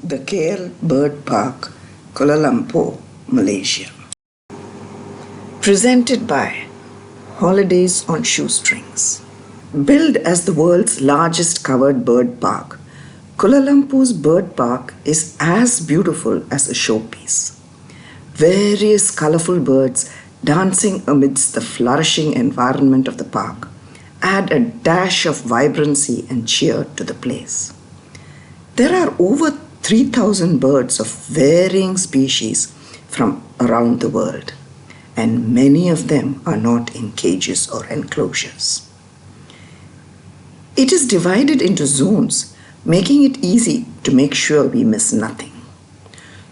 the KL Bird Park, Kuala Lumpur, Malaysia. Presented by Holidays on Shoestrings. Billed as the world's largest covered bird park, Kuala Lumpur's bird park is as beautiful as a showpiece. Various colorful birds dancing amidst the flourishing environment of the park add a dash of vibrancy and cheer to the place. There are over 3,000 birds of varying species from around the world, and many of them are not in cages or enclosures. It is divided into zones, making it easy to make sure we miss nothing.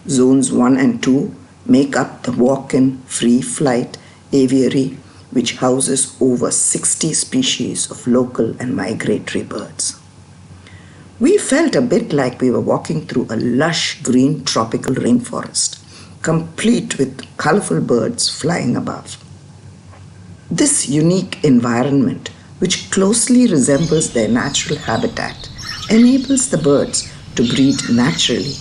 Zones 1 and 2 make up the walk-in free flight aviary, which houses over 60 species of local and migratory birds. We felt a bit like we were walking through a lush green tropical rainforest, complete with colorful birds flying above. This unique environment, which closely resembles their natural habitat, enables the birds to breed naturally,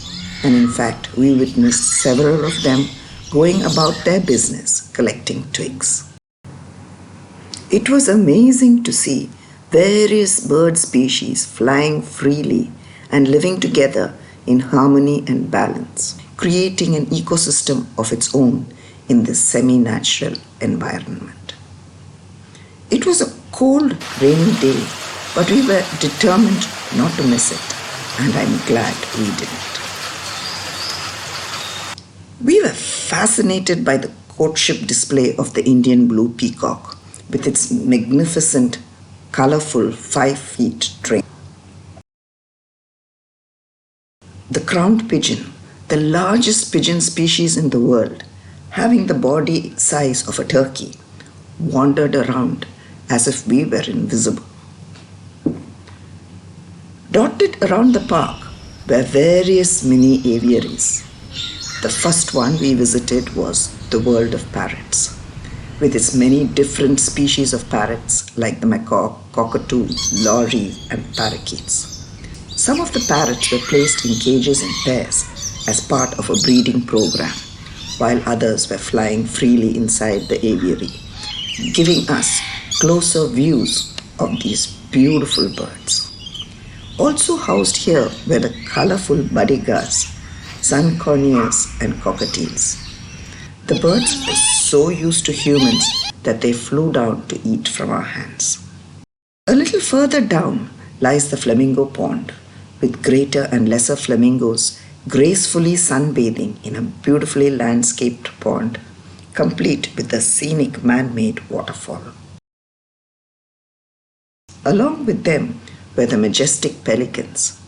and in fact we witnessed several of them going about their business collecting twigs. It was amazing to see various bird species flying freely and living together in harmony and balance, creating an ecosystem of its own in this semi-natural environment. It was a cold, rainy day, but we were determined not to miss it, and I'm glad we didn't. We were fascinated by the courtship display of the Indian blue peacock with its magnificent, colorful 5-feet train. The crowned pigeon, the largest pigeon species in the world, having the body size of a turkey, wandered around as if we were invisible. Dotted around the park were various mini aviaries. The first one we visited was the world of parrots, with its many different species of parrots like the macaw, cockatoo, lory, and parakeets. Some of the parrots were placed in cages in pairs as part of a breeding program, while others were flying freely inside the aviary, giving us closer views of these beautiful birds. Also housed here were the colorful buddigars, suncorneas, and cockatiels. The birds were so used to humans that they flew down to eat from our hands. A little further down lies the Flamingo Pond, with greater and lesser flamingos gracefully sunbathing in a beautifully landscaped pond, complete with a scenic man-made waterfall. Along with them were the Majestic Pelicans,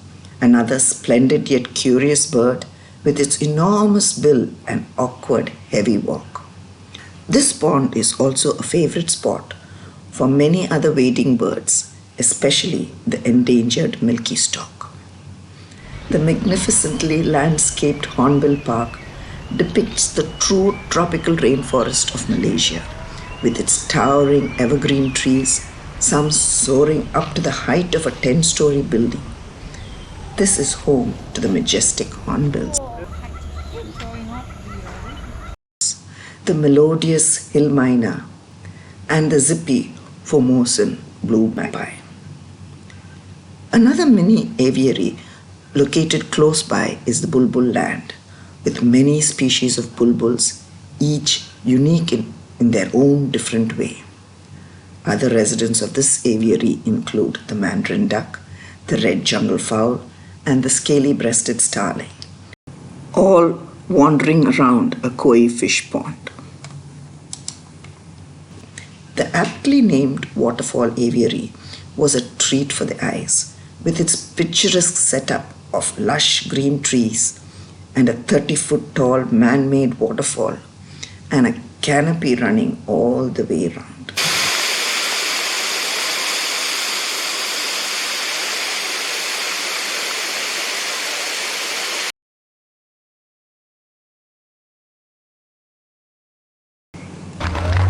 another splendid yet curious bird with its enormous bill and awkward heavy walk. This pond is also a favorite spot for many other wading birds, especially the endangered milky stork. The magnificently landscaped Hornbill Park depicts the true tropical rainforest of Malaysia, with its towering evergreen trees, some soaring up to the height of a 10-story building. This is home to the majestic hornbills, the melodious hill myna, and the zippy Formosan blue magpie. Another mini aviary located close by is the Bulbul Land, with many species of bulbuls, each unique in their own different way. Other residents of this aviary include the mandarin duck, the red jungle fowl, and the scaly-breasted starling, all wandering around a koi fish pond. The aptly named Waterfall Aviary was a treat for the eyes, with its picturesque setup of lush green trees and a 30-foot tall man-made waterfall and a canopy running all the way around.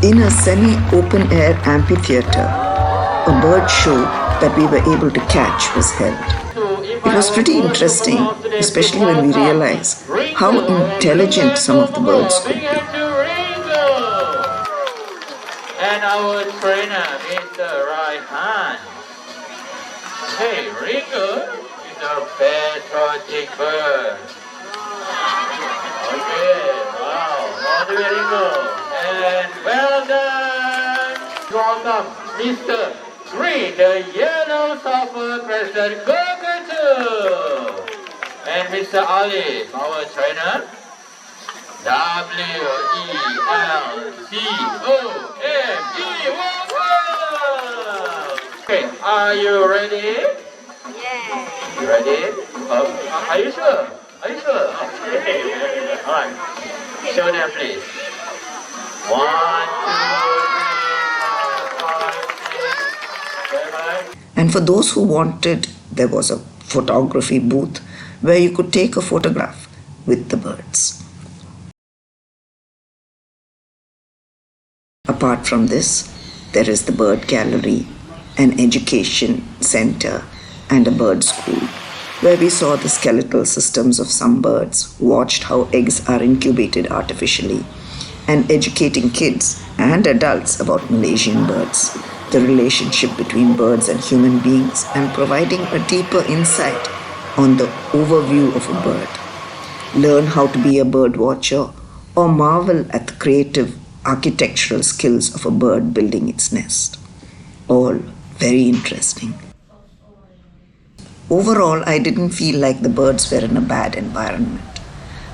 In a semi-open-air amphitheater, a bird show that we were able to catch was held. It was pretty interesting, especially when we realized how intelligent some of the birds could be. And our trainer, Mr. Raihan. Hey, Ringo is a patriotic bird. Okay, wow, all the way, Ringo. And well done. Welcome, Mr. Green, the yellow sulfur crested cockatoo. And Mr. Ali, our trainer. W-E-L-C-O-M-E. Okay, are you ready? Yeah. You ready? Are you sure? Are you sure? Okay. Alright. Show them, please. 1, 2, 3, 4, 5, 6, 7. And for those who wanted, there was a photography booth where you could take a photograph with the birds. Apart from this, there is the bird gallery, an education center, and a bird school, where we saw the skeletal systems of some birds, watched how eggs are incubated artificially, and educating kids and adults about Malaysian birds, the relationship between birds and human beings, and providing a deeper insight on the overview of a bird. Learn how to be a bird watcher or marvel at the creative architectural skills of a bird building its nest. All very interesting. Overall, I didn't feel like the birds were in a bad environment.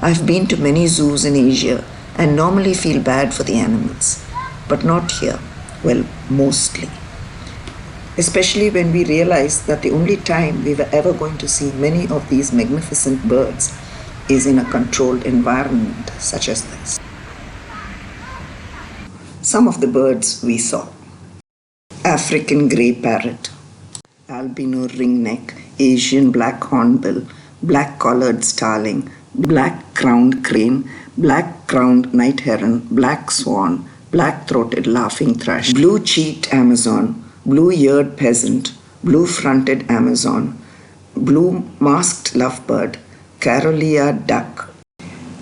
I've been to many zoos in Asia and normally feel bad for the animals, but not here. Well, mostly. Especially when we realized that the only time we were ever going to see many of these magnificent birds is in a controlled environment such as this. Some of the birds we saw: African grey parrot, albino ringneck, Asian black hornbill, black collared starling, black crowned crane, black crowned night heron, black swan, black throated laughing thrush, blue cheeked Amazon, blue eared pheasant, blue fronted Amazon, blue masked lovebird, Carolia duck,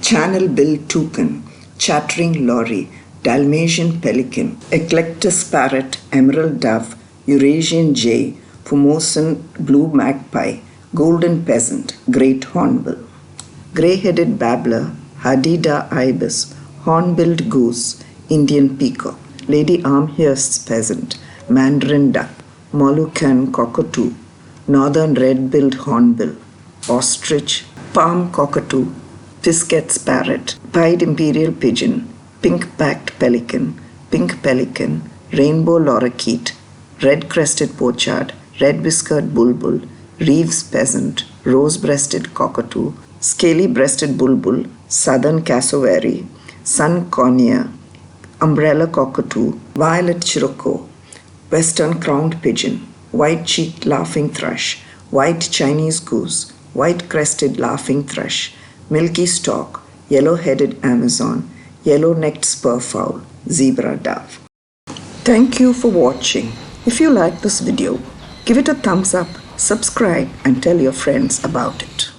channel billed toucan, chattering lory, Dalmatian pelican, eclectus parrot, emerald dove, Eurasian jay, Formosan blue magpie, golden peasant, great hornbill, grey-headed babbler, Hadida ibis, horn-billed goose, Indian peacock, lady armhurst's pheasant, mandarin duck, Moluccan cockatoo, northern red-billed hornbill, ostrich, palm cockatoo, Piscat's parrot, pied imperial pigeon, pink-backed pelican, rainbow lorikeet, red-crested pochard, red-whiskered bulbul, Reeves pheasant, rose-breasted cockatoo, scaly-breasted bulbul, southern cassowary, sun conure, umbrella cockatoo, violet chirocco, western crowned pigeon, white-cheeked laughing thrush, white Chinese goose, white-crested laughing thrush, milky stork, yellow-headed Amazon, yellow-necked spurfowl, zebra dove. Thank you for watching. If you like this video, give it a thumbs up, subscribe, and tell your friends about it.